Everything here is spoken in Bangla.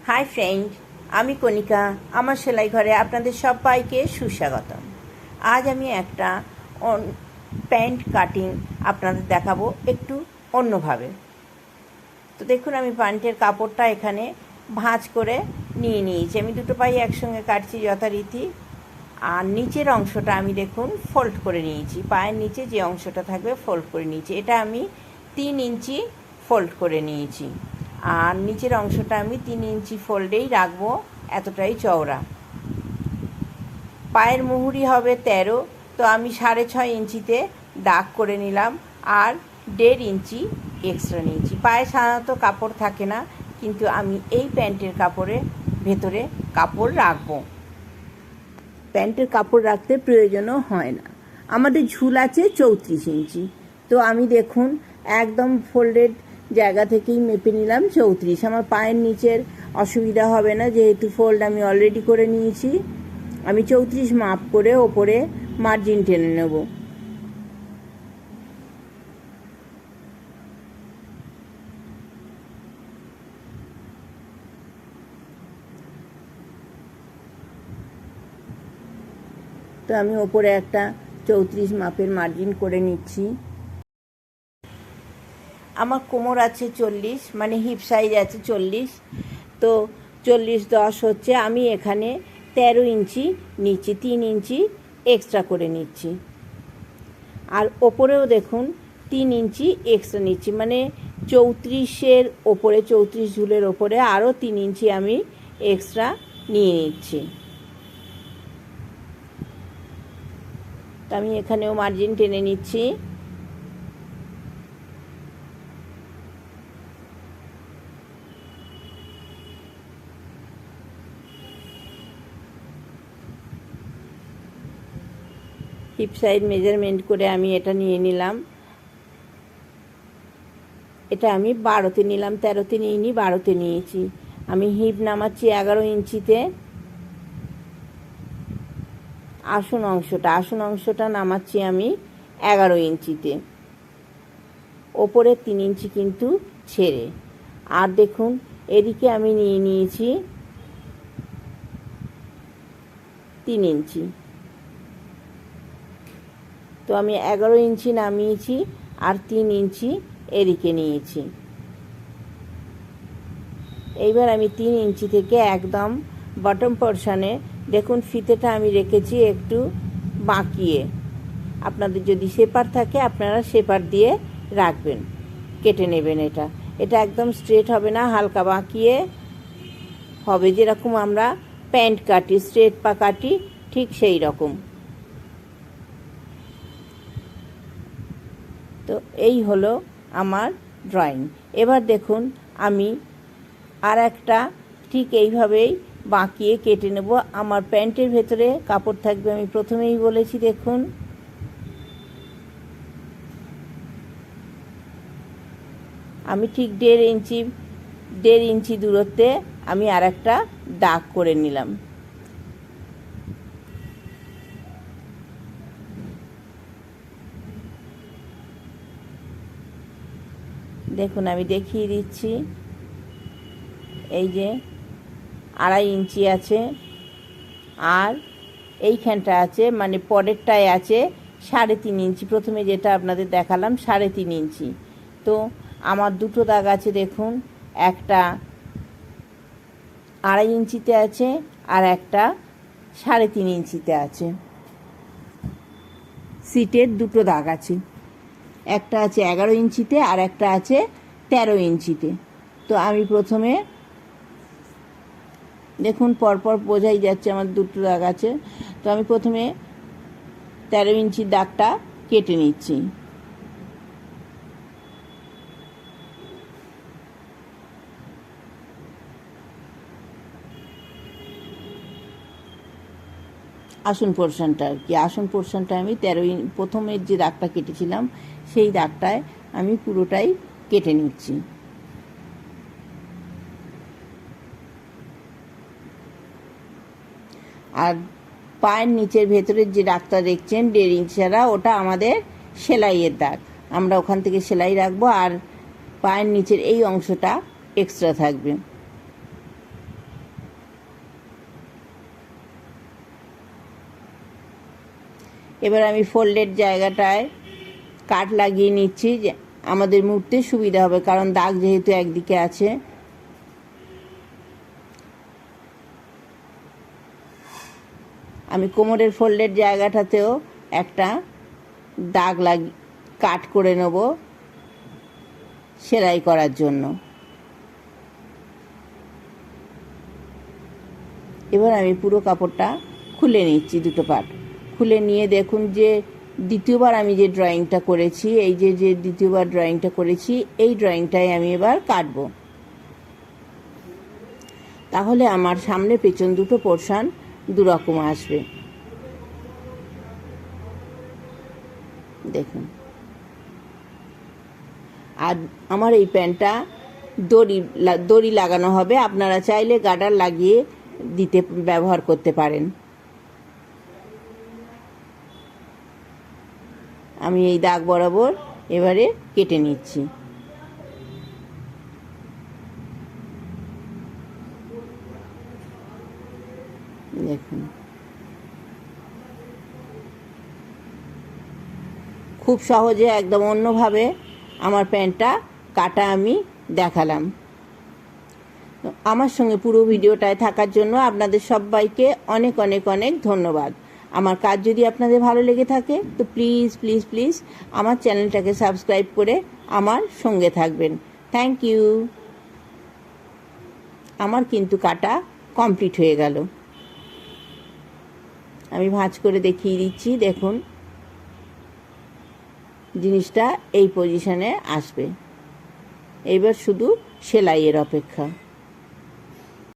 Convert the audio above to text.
হাই ফ্রেন্ড, আমি কণিকা। আমার সেলাই ঘরে আপনাদের সবাইকে সুস্বাগতম। আজ আমি একটা প্যান্ট কাটিং আপনাদের দেখাবো একটু অন্যভাবে। তো দেখুন, আমি প্যান্টের কাপড়টা এখানে ভাঁজ করে নিয়েছি। আমি দুটো পাই একসঙ্গে কাটছি যথারীতি। আর নিচের অংশটা আমি দেখুন ফোল্ড করে নিয়েছি। পায়ের নিচে যে অংশটা থাকবে ফোল্ড করে নিয়েছি। এটা আমি 3 ইঞ্চি ফোল্ড করে নিয়েছি। আর নিচের অংশটা আমি 3 ইঞ্চি ফোল্ডেই রাখবো, এতটাই চওড়া। পায়ের মুহুরি হবে 13, তো আমি 6.5 ইঞ্চিতে দাগ করে নিলাম। আর 1.5 ইঞ্চি এক্সট্রা নিয়েছি। পায়ে সাধারণত কাপড় থাকে না, কিন্তু আমি এই প্যান্টের কাপড়ের ভেতরে কাপড় রাখবো। প্যান্টের কাপড় রাখতে প্রয়োজনও হয় না। আমাদের ঝুল আছে 34 ইঞ্চি। তো আমি দেখুন একদম ফোল্ডেড জায়গা থেকেই মেপে নিলাম 34। আমার পায়ের নিচের অসুবিধা হবে না, যেহেতু ফোল্ড আমি অলরেডি করে নিয়েছি। আমি 34 মাপ করে ওপরে মার্জিন টেনে নেব। তো আমি ওপরে একটা 34 মাপের মার্জিন করে নিচ্ছি। আমার কোমর আছে 40, মানে হিপ সাইজ আছে 40। তো 40-10 হচ্ছে, আমি এখানে 13 ইঞ্চি নিচ্ছি, 3 ইঞ্চি এক্সট্রা করে নিচ্ছি। আর ওপরেও দেখুন 3 ইঞ্চি এক্সট্রা নিচ্ছি, মানে 34-এর ওপরে, 34 ঝুলের ওপরে আরও 3 ইঞ্চি আমি এক্সট্রা নিয়ে নিচ্ছি। তো আমি এখানেও মার্জিন টেনে নিচ্ছি। হিপ সাইড মেজারমেন্ট করে আমি এটা নিয়ে নিলাম। এটা আমি 12তে নিলাম, 13তে নিইনি, 12তে নিয়েছি। আমি হিপ নামাচ্ছি 11 ইঞ্চিতে। আসন অংশটা নামাচ্ছি আমি 11 ইঞ্চিতে। ওপরে 3 ইঞ্চি কিন্তু ছেড়ে। আর দেখুন এদিকে আমি নিয়ে নিয়েছি 3 ইঞ্চি। তো আমি 11 ইঞ্চি নামিয়েছি আর 3 ইঞ্চি এদিকে নিয়েছি। এইবার আমি 3 ইঞ্চি থেকে একদম বটম পোর্শনে দেখুন ফিতেটা আমি রেখেছি একটু বাঁকিয়ে। আপনাদের যদি শেপার থাকে আপনারা শেপার দিয়ে রাখবেন, কেটে নেবেন। এটা একদম স্ট্রেট হবে না, হালকা বাঁকিয়ে হবে, যেরকম আমরা প্যান্ট কাটি, স্ট্রেট পা কাটি, ঠিক সেই রকম। তো এই হলো আমার ড্রয়িং। এবার দেখুন আমি আর একটা ঠিক এইভাবেই বাঁকিয়ে কেটে নেব। আমার প্যান্টের ভেতরে কাপড় থাকবে, আমি প্রথমেই বলেছি। দেখুন আমি ঠিক 1.5 ইঞ্চি দূরত্বে আমি আর একটা দাগ করে নিলাম। দেখুন আমি দেখিয়ে দিচ্ছি। এই যে 2.5 ইঞ্চি আছে, আর এইখানটা আছে, মানে পরেরটায় আছে 3.5 ইঞ্চি। প্রথমে যেটা আপনাদের দেখালাম 3.5 ইঞ্চি। তো আমার দুটো দাগ আছে, দেখুন, একটা 2.5 ইঞ্চিতে আছে আর একটা 3.5 ইঞ্চিতে আছে। সিটের দুটো দাগ আছে, একটা আছে 11 ইঞ্চিতে আর একটা আছে 13 ইঞ্চিতে। তো আমি প্রথমে দেখুন পরপর বোঝাই যাচ্ছে আমার দুটো দাগ আছে। তো আমি প্রথমে 13 ইঞ্চির দাগটা কেটে নিচ্ছি। আসন পোর্শনটা আর কি, আসন পোর্শনটা আমি 13 প্রথমের যে দাগটা কেটেছিলাম সেই দাগটায় আমি পুরোটাই কেটে নিচ্ছি। আর পায়ের নিচের ভেতরের যে দাগটা দেখছেন 1.5 ইঞ্চি ছাড়া, ওটা আমাদের সেলাইয়ের দাগ। আমরা ওখান থেকে সেলাই রাখবো, আর পায়ের নিচের এই অংশটা এক্সট্রা থাকবে। এবার আমি ফোল্ডেড জায়গাটায় কাট লাগিয়ে নিচ্ছি, যে আমাদের মুড়তে সুবিধা হবে, কারণ দাগ যেহেতু একদিকে আছে। আমি কোমরের ফোল্ডেড জায়গাটাতেও একটা দাগ কাট করে নেব সেলাই করার জন্য। এবার আমি পুরো কাপড়টা খুলে নিচ্ছি, দুটো পাট খুলে নিয়ে দেখুন যে দ্বিতীয়বার আমি যে ড্রয়িংটা করেছি, এই যে দ্বিতীয়বার ড্রয়িংটা করেছি, এই ড্রয়িংটাই আমি এবার কাটবো। তাহলে আমার সামনে পেছন দুটো পোর্শন দুরকম আসবে। দেখুন, আর আমার এই প্যান্টটা দড়ি লাগানো হবে, আপনারা চাইলে গার্ডার লাগিয়ে ব্যবহার করতে পারেন। আমি এই দাগ বরাবর এবারে কেটে নিচ্ছি। দেখুন, খুব সহজে একদম অন্যভাবে আমার প্যান্টটা কাটা আমি দেখালাম। আমার সঙ্গে পুরো ভিডিওটায় থাকার জন্য আপনাদের সবাইকে অনেক অনেক অনেক ধন্যবাদ। আমার কাজ যদি আপনাদের ভালো লেগে থাকে তো প্লিজ প্লিজ প্লিজ আমার চ্যানেলটাকে সাবস্ক্রাইব করে আমার সঙ্গে থাকবেন। Thank you. আমার কিন্তু কাটা কমপ্লিট হয়ে গেল। আমি ভাঁজ করে দেখিয়ে দিচ্ছি। দেখুন, জিনিসটা এই পজিশনে আসবে। এইবার শুধু সেলাইয়ের অপেক্ষা।